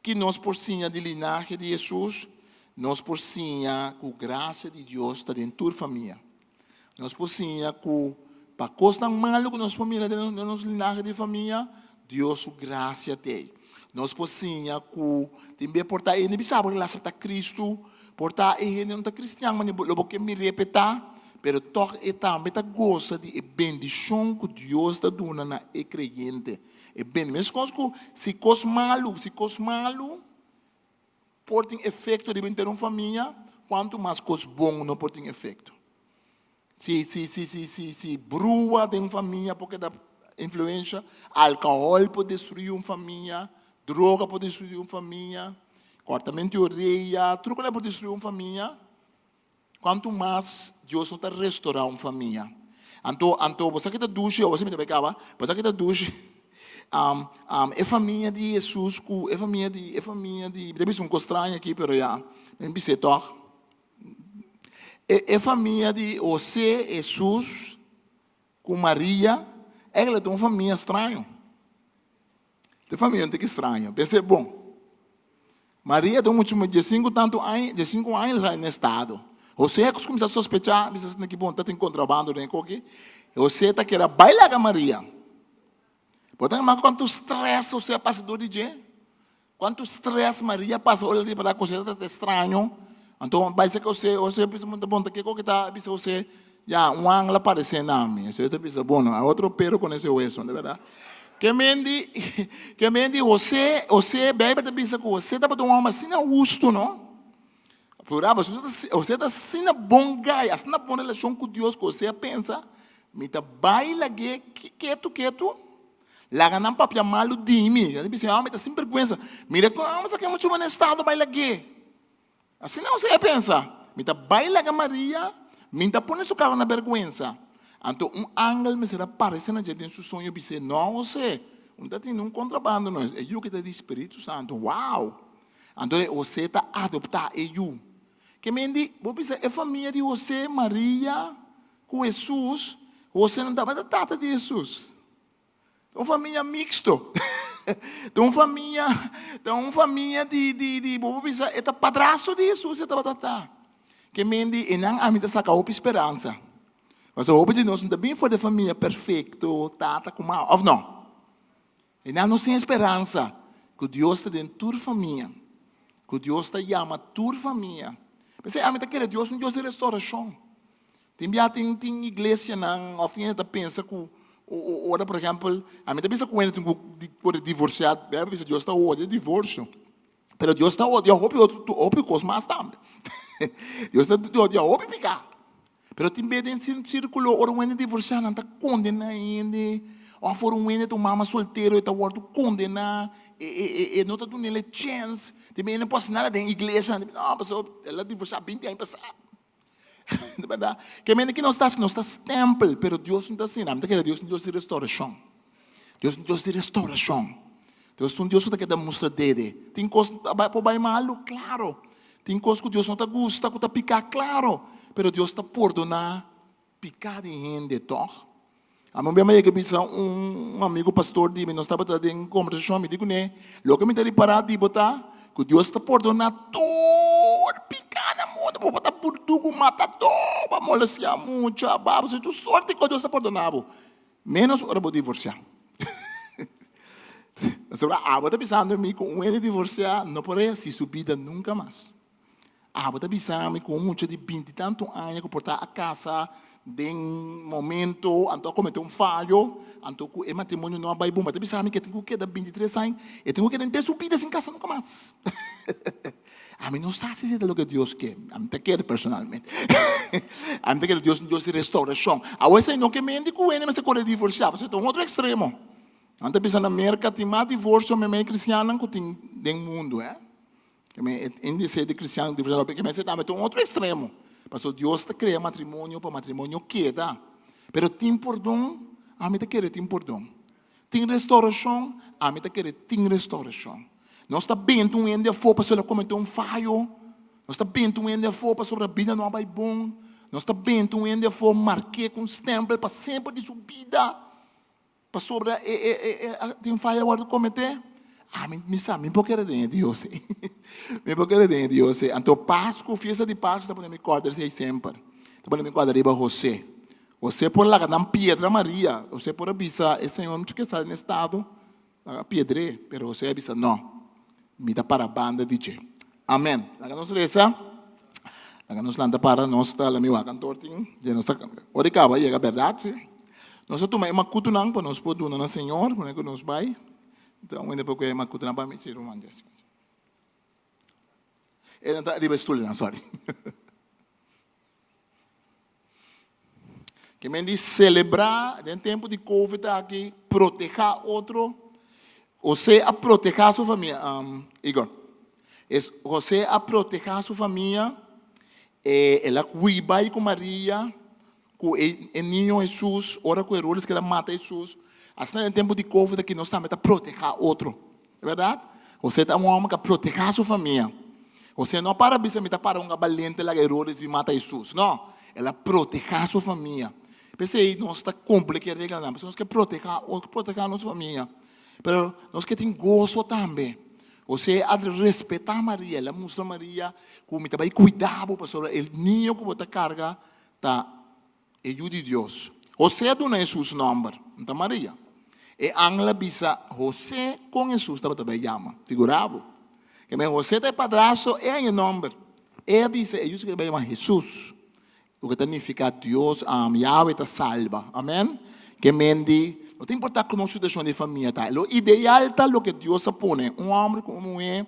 Que nós por sinha de linhagem de Jesus, nós por sinha com graça de Deus está dentro da família. Nós por sinha com para coisa malo que nós família de nossa linhagem de família, Deus sua graça tem. Nós por sinha com também portar ele bisabo relação a Cristo, portar ele não está cristiano, mas logo que me repetir, pero toch é também tá gosta de bendição que Deus está dando na crente. É bem, mas se cos malo, pode ter efeito de ter uma família, quanto mais cos bom não pode ter efeito. Se brua tem uma família porque da influência, álcool pode destruir uma família, droga pode destruir uma família, cortamento de orelha, tudo pode destruir uma família. Quanto mais Deus não está restaurar uma família. Então você que está duche, ou você me acaba, você que está duche. É família de Jesus, é família de, deve um estranho aqui, pero já, nem pensei toch. É família de José, Jesus, com Maria, ela tem uma família estranha. Tem família que estranha, pensei bom. Maria tem muito de 5 anos no estado. José começa a sospechar, pensa que bom, está em contrabando, né, coque. José está querendo bailar com Maria. Portanto, mas quanto estresse você passa do dia? Quanto estresse Maria passa olha para a coisa está estranho. Então, vai ser que você pensa muito bom, que está, pensa você, já um ano aparece na minha. Você pensa bom, não, outro pero com esse osso, não é verdade? Que mendi você bebe da pensa que você está para um homem assim não justo, não? Por você está assim na bom guy, assim na boa relação com Deus que você pensa, me tá baila quieto. Lá não papia malo de mim. Ele disse, me tá sem vergonha. Mira como você quer muito bem estado baila gay. Assim não você pensa. Me tá baila com Maria, me tá pondo sua cara na vergonha. Então ángel me será parecendo na jardim do sonho, disse, não você, não tá tendo contrabando não. É eu que tá de Espírito Santo. Uau. Então você tá adoptar é eu. Que me diz, vou pensar, é família de você, Maria, com Jesus. Você não dá tata de Jesus. Uma família mixta. Tem uma família de vou pensar, é padrasto de Jesus, é tá. Que mendi e não a mim saca op esperança. Mas a roupa de nós não também foi de família perfeito, tata com mal, ou não? E não tem esperança que Deus está dentro da tua família, que Deus está chama tua família. Mas a mim está querendo Deus não Deus de restauração. Tem igreja não, ou tem gente pensa que ora por exemplo, a mim pensa que quando tem que divorciar, Deus está hoje divórcio. Pero Deus está hoje, outro coisa mais também. Deus está hoje pegar. Pero também tem um círculo, ora quando divorciar não está condenado ainda. Ou for tu mama solteiro e está ordo condenar e não está dando ele chance. Também não pode nada da igreja. Não, pessoal, ela divorciou 20 anos passado. De verdade. Que menos que não está templo, pero Deus não está assim. Não está Deus não Deus de restauração. Deus não Deus de restauração. Deus não Deus que mostra dele. Tem coisas para vai malo, claro. Tem coisas que Deus não está gosta, que está picar, claro. Pero Deus está perdonar picar de gente, toch? A minha mãe que pensa amigo pastor de mim não estava em conversação me digo né, logo me dei parar de botar que Deus está perdonar todo picar na mundo, para botar por tudo matador, para molestar muito, ababo, se tu sorte que Deus está perdonando, menos hora vou divorciar. Sobre a água está pensando em mim com ele divorciar, não pode se subida nunca mais. A água está pensando em mim com muito de 20 e tantos anos que portar a casa de momento, então cometeu falho, então o matrimônio não vai bom, mas você sabe que eu tenho que dar 23 anos, eu tenho que ter subidas em casa nunca mais. A mim não sabe se é o que Deus quer, a mim te quer personalmente. A mim te quer Deus de restauração. A vezes não que me ande com ele, mas se corre divorciar, você está um outro extremo. Antes pensando na América, tem mais divórcio, mas é cristiano que tem no mundo, Que me índice de cristiano divorciado, porque me está um outro extremo. Pastor, Deus te cria matrimônio para matrimônio queda. Pero tem perdão, a mim te quer tem perdão. Tem restauração, a mim te quer tem restauração. Não está bem tu ainda for para se cometer falho. Não está bem tu ainda for para sobre a vida não vai bom. Não está bem tu ainda for marcar com stempel para sempre de subida. Para sobre tem falha agora cometer. Me sabe, porque era de Deus. Me porque era de Deus. Então, Páscoa, fiesta de Páscoa, está por me quadra sempre. Está por me quadra riba José. José por lá, na Piedra Maria. José por avisar, esse senhor não tinha que estar no estado, na Piedra, mas José avisa, não. Me dá para a banda DJ. Amém. Lá nos reza. Lá nos landa para nós, está lá meu cantor, já nós está, oricaba, chega a verdade. Nós tomamos uma cutunang para nós poder na Senhor, para que nós vai. Então, ainda pouco é uma cultura para mim, se não manda. Ele não está ali para estudar, sorry. Que me diz celebrar, em tempo de Covid aqui, proteger outro, você a proteger a sua família, Igor. Você a proteger a sua família, ela cuida com Maria, com o menino Jesus, ora com Herodes que ela mata Jesus. Assim, em tempo de Covid, aqui nós estamos a proteger outro. É verdade? Você está um homem que protege a sua família. Você não para para um valente lá que Herodes mata Jesus. Não. Ela protege a sua família. Pensei, nós está complicado, mas nós queremos proteger a nossa família. Mas nós queremos gozo também. Você há de respeitar Maria. Ela mostra Maria como vai cuidar para sobre o ninho que você carga. Tá? Ajuda de Deus. Você dona Jesus nome. Então Maria. E Angela bisa José com Jesus também chama. Figurado. Que me José é padrasto é o nome. É bisa Jesus que vai chamar Jesus. O que significa Deus, Yahweh te salva. Amém? Que mendi, não tem importância como situação de família tá. O ideal tá o que Deus põe. Homem como mulher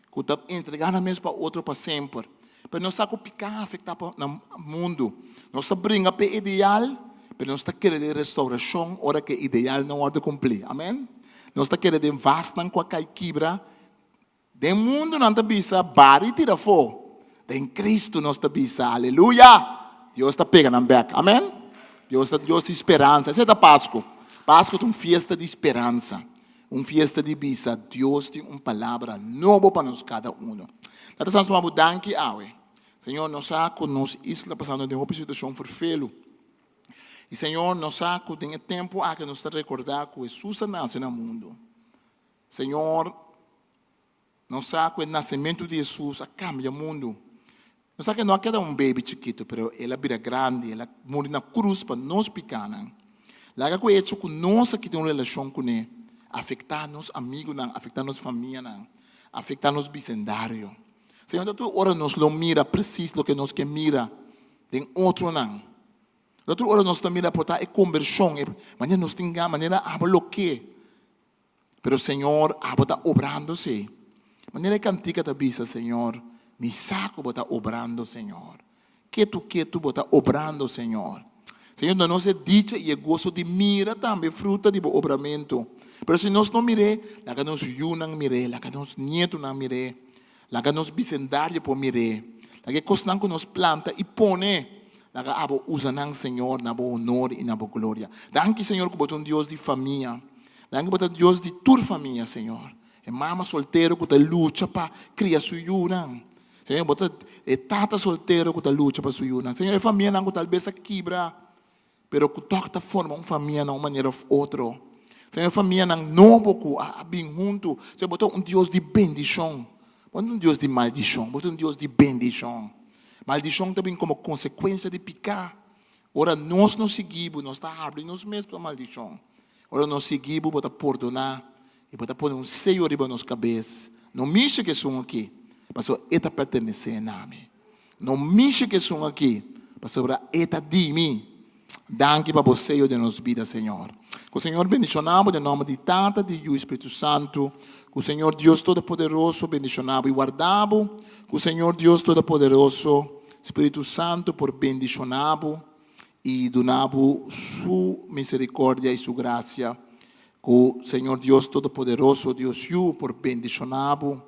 que está entregando a mesma para outro para sempre. Mas não sabe picar afetar no mundo. Não se brinca para ideal. Pero nós está querendo restauração, hora que ideal não hora de cumprir. Amém? Nós está querendo vastar com a quebra. Do mundo não está bisa, bari tira fora. Em Cristo nós está bisa, aleluia. Deus está pegando back. Amém? Deus está Deus de esperança. Essa é a Páscoa. Páscoa é uma festa de esperança. Uma festa de bisa. Deus tem uma palavra nova para nós cada um. Nós estamos uma mudança aqui. Senhor, nós sabemos que nós estamos passando de uma situação forfelo. E Senhor, nós sabemos que tem tempo a que nos recordar que Jesus nasce no mundo. Senhor, nós sabemos que o nascimento de Jesus cambia o mundo. Não sabe que não queda baby chiquito, pero ela vira grande, ela morre na cruz para nós pequenos. Lá que isso com nós que tem uma relação com ele, afetar nos amigos, afetar nos família, afetar nos vecindário. Senhor, tu ora nos lo mira preciso o que nos que mira, tem outro não. Outra hora nós também mira a conversão, maneira nós tinga maneira a lo que, pero Senhor, a está obrando-se. Maneira cantica da bisa, Senhor, mi saco está obrando, Senhor. Que tu está obrando, Senhor. Senhor, não se dicha e gozo de mira também fruta de obramento. Pero se nós não mire, lá que nós yunang mire, lá que nós nieto não mire, lá que nós bicendário por mire, lá que cosnan que nós planta e pone, lá que abo usa nang Senhor, na bo honor e na bo glória. Danke, Senhor, que botou Deus de família. Danke, botou Deus de tua família, Senhor. E mama solteiro que está luta para criar sua yunang. Senhor, botou tata solteiro que está luta para sua yunang. Senhor, a família não que talvez a quebra. Pero que toda forma uma família de uma maneira ou outra. Senhor, família não novo que a bem junto. Senhor, botou Deus de bendição. Botou Deus de maldição. Botou Deus de bendição. Maldição também como consequência de pecar. Ora, nós não seguimos, nós está abrindo nós mesmos para maldição. Ora, nós seguimos, botar perdonar e botar pôr sello riba nas cabeças. Não mexe que são aqui, mas eta pertence a nome. Não mexe que são aqui, mas eta de mim. Danke para você de nossa vida, Senhor. Que o Senhor bendicionamos em nome de Tata, de o Espírito Santo. Que o Senhor Deus Todo-Poderoso bendicionamos e guardamos. Que o Senhor Deus Todo-Poderoso, Espírito Santo, por bendicionamos e donamos sua misericórdia e sua graça. Que o Senhor Deus Todo-Poderoso, Deus you, por bendicionamos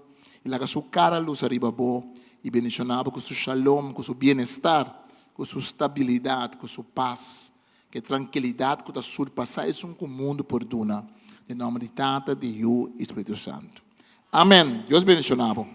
e laga sua cara luz arriba bo e bendicionamos com seu shalom, com seu bem-estar, com sua estabilidade, com sua paz, que tranquilidade que está surpassar é um mundo por duna. Em nome de Tata, de Espírito Santo. Amém. Deus bendicionado.